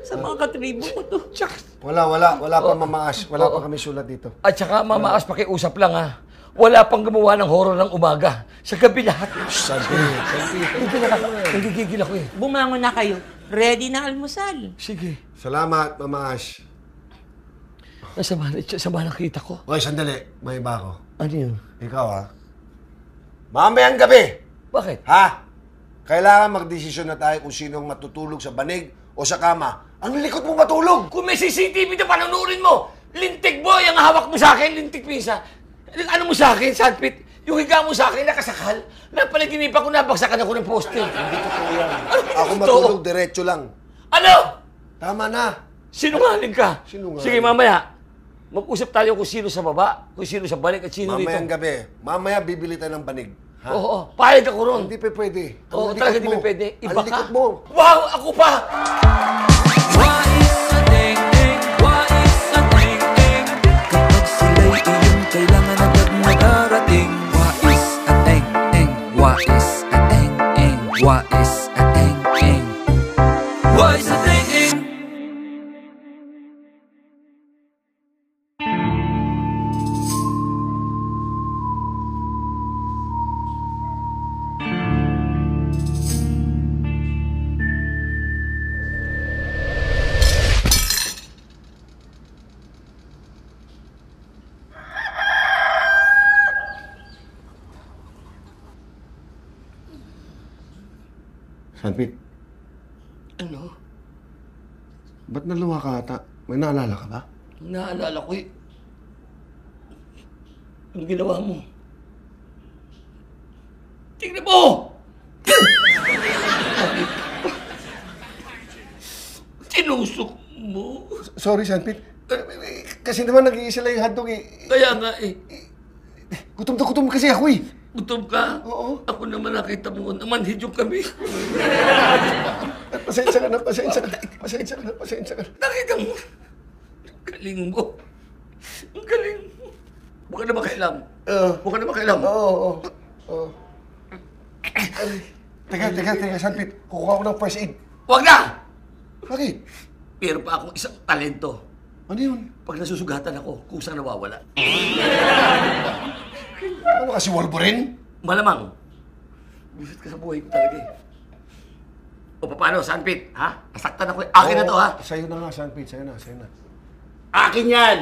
sa mga katribo ko to. Wala pa Mama Ash. Wala pa kami sulat dito. At saka, Mama Ash, pakiusap lang ha. Wala pang gumawa ng horror ng umaga. Sa gabi lahat. Nagigigil ako eh. Bumangon na kayo. Ready na almusal. Sige. Salamat, Mama Ash. Sama nakita ko. Hoy, sandali. May iba ako. Ano yun? Ikaw, ha? Mamayang gabi, Bakit? ha? Kailangan magdesisyon na tayo kung sinong matutulog sa banig o sa kama. Ang likot mo matulog! Kung may CCTV na panunurin mo, lintik boy ang hawak mo sa akin, lintik pisa. Ano mo sa akin, Sandpit? Yung higa mo sa akin, nakasakal. Napanaginipan ko, nabagsakan ako ng poste. Hindi totoo yan. Ano Ako ito? matulog, diretso lang. Ano? Tama na. Sinungaling ka. Sinungaling. Sige, mamaya. Mag-usap tayo kung sino sa baba, kung sino sa balik, at sino Mamayang dito. gabi. Mamaya bibili tayo ng banig. Ha? Oo, payag ako ron. Hindi pa pwede. Oo, Ang talaga likot hindi mo. pa pwede. Iba Ang likot ka. mo. Wow, ako pa! Wais sa teng-teng, wais sa teng-teng. Kapag sila'y iyong kailangan agad makarating. Wais at teng-teng, wais at teng-teng, wais at teng-teng, wais at teng-teng. Sanpit, Ano? ba't naluha ka ata? May naalala ka ba? Naalala ko eh. Ang ginawa mo. Tingnan mo! Tinusok mo. Sorry, Sanpit. Kasi naman nag-iisa lang yung hotdog eh. Kaya nga eh. Gutom na gutom kasi ako eh. Gutom ka? Oo. Ako naman nakita mo naman, hidyong kami. Pasensya ka na, pasensya ka na. Pasensya ka na, pasensya ka na. Nakita mo. Ang galing mo. Ang galing mo. Huwag ka na makailam. Huwag ka na makailam. Oo. Teka, Sanpit. Kukuha ko ng first aid. Huwag na! Bakit? Pero pa akong isang talento. Ano yun? Pag nasusugatan ako, kung saan nawawala. Ano kasi Wolverine? Malamang. Busit ka sa buhay ko talaga eh. O paano, Sanpit? Ha? Nasaktan ako eh. Akin na to ha? Sa'yo na nga, Sanpit. Sa'yo na. Akin yan!